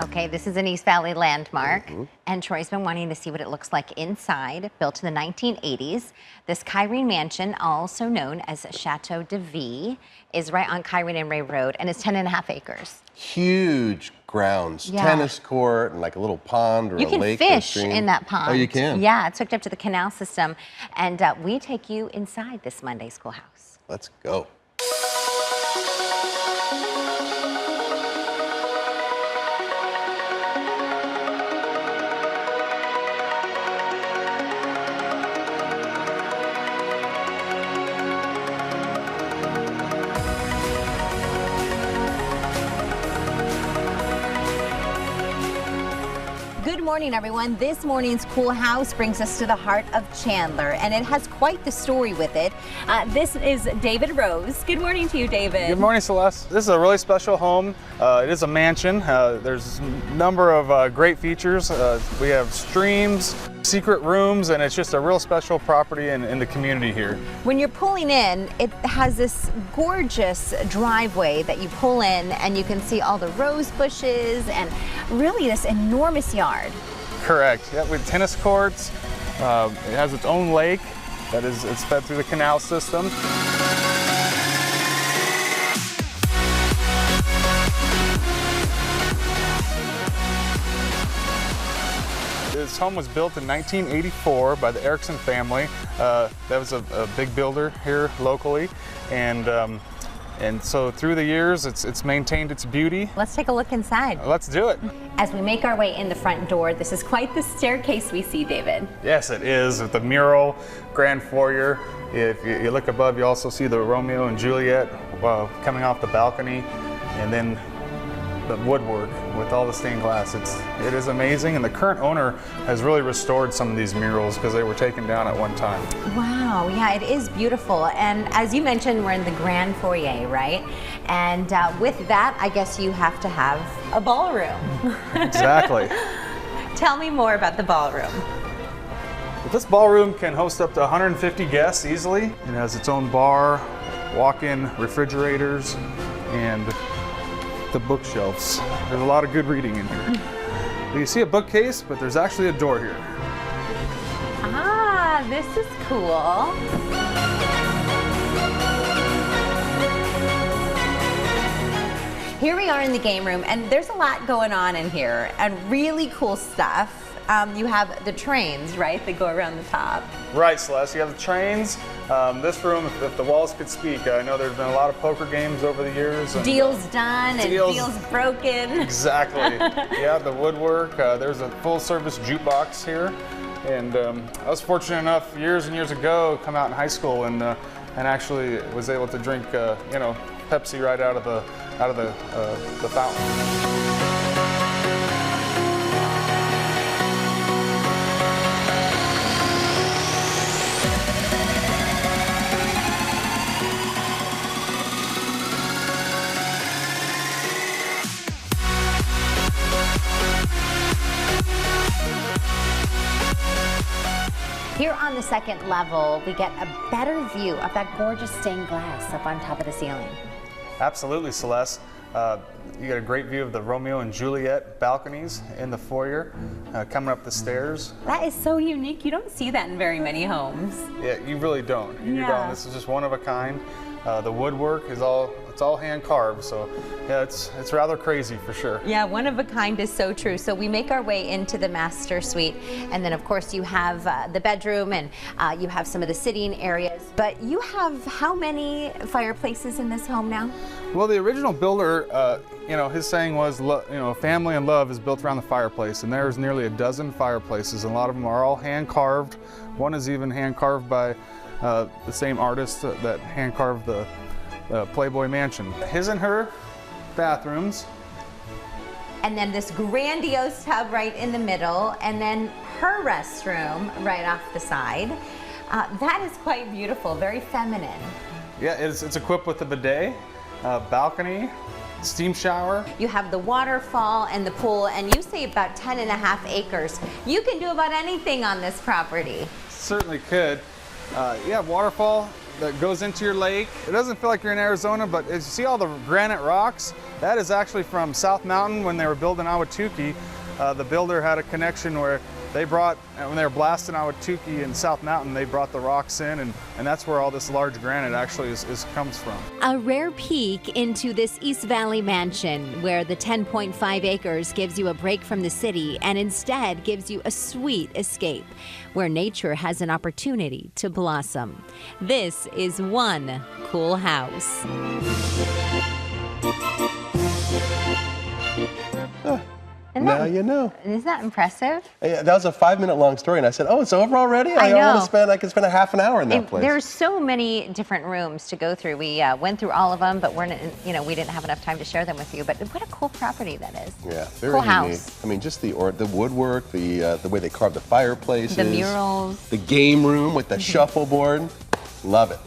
Okay, this is an East Valley landmark, and Troy's been wanting to see what it looks like inside. Built in the 1980s, this Kyrene mansion, also known as Chateau de Vie, is right on Kyrene and Ray Road, and it's 10.5 acres. Huge grounds, Yeah. tennis court, and like a little pond or You a can lake or a fish stream. in that pond. Oh, you can? Yeah, it's hooked up to the canal system, and we take you inside this Monday schoolhouse. Let's go. Good morning, everyone. This morning's Coll House brings us to the heart of Chandler, and it has quite the story with it. This is David Rose. Good morning to you, David. Good morning, Celeste. This is a really special home. It is a mansion. There's a number of great features. We have streams, secret rooms, and it's just a real special property in the community here. When you're pulling in, it has this gorgeous driveway that you pull in, and you can see all the rose bushes and really this enormous yard. Correct. Yeah, with tennis courts. It has its own lake that it's fed through the canal system. This home was built in 1984 by the Erickson family. That was a big builder here locally, and so through the years, it's maintained its beauty. Let's take a look inside. Let's do it. As we make our way in the front door, this is quite the staircase we see, David. Yes, it is, with the mural, grand foyer. If you look above, you also see the Romeo and Juliet coming off the balcony, and then the woodwork with all the stained glass. It is amazing, and the current owner has really restored some of these murals because they were taken down at one time. Wow, yeah, it is beautiful. And as you mentioned, we're in the grand foyer, right? And with that, I guess you have to have a ballroom. Exactly. Tell me more about the ballroom. This ballroom can host up to 150 guests easily. It has its own bar, walk-in refrigerators, and the bookshelves. There's a lot of good reading in here. You see a bookcase, but there's actually a door here. Ah, this is cool. Here we are in the game room, and there's a lot going on in here, and really cool stuff. You have the trains, right, that go around the top. Right, Celeste. You have the trains. This room, if the walls could speak, I know there's been a lot of poker games over the years. And Deals done and deals broken. Exactly. Yeah, the woodwork. There's a full-service jukebox here, and I was fortunate enough years and years ago come out in high school and actually was able to drink Pepsi right out of the fountain. Here on the second level, we get a better view of that gorgeous stained glass up on top of the ceiling. Absolutely, Celeste. You get a great view of the Romeo and Juliet balconies in the foyer coming up the stairs. That is so unique. You don't see that in very many homes. Yeah, you really don't. You Yeah. don't. This is just one of a kind. The woodwork is all hand carved, so yeah, it's rather crazy for sure. Yeah, one of a kind is so true. So we make our way into the master suite, and then of course you have the bedroom, and you have some of the sitting areas. But you have how many fireplaces in this home now? Well, the original builder, his saying was, family and love is built around the fireplace, and there's nearly a dozen fireplaces, and a lot of them are all hand carved. One is even hand carved by the same artist that hand carved the Playboy Mansion. His and her bathrooms. And then this grandiose tub right in the middle, and then her restroom right off the side. That is quite beautiful, very feminine. Yeah, it's equipped with a bidet, balcony, steam shower. You have the waterfall and the pool, and you say about 10.5 acres. You can do about anything on this property. Certainly could. Yeah, waterfall. that goes into your lake. It doesn't feel like you're in Arizona, but as you see all the granite rocks, that is actually from South Mountain when they were building Ahwatukee. The builder had a connection where they brought, when they were blasting Ahwatukee in South Mountain, they brought the rocks in, and that's where all this large granite actually comes from. A rare peek into this East Valley mansion, where the 10.5 acres gives you a break from the city and instead gives you a sweet escape, where nature has an opportunity to blossom. This is one Coll House. Now you know. Isn't that impressive? Yeah, that was a 5-minute long story, and I said, "Oh, it's over already." I know. I could spend a half an hour in that place. There's so many different rooms to go through. We went through all of them, but we didn't have enough time to share them with you. But what a cool property that is. Yeah, very Coll unique. House. I mean, just the woodwork, the way they carved the fireplaces, The murals. the game room with the shuffleboard. Love it.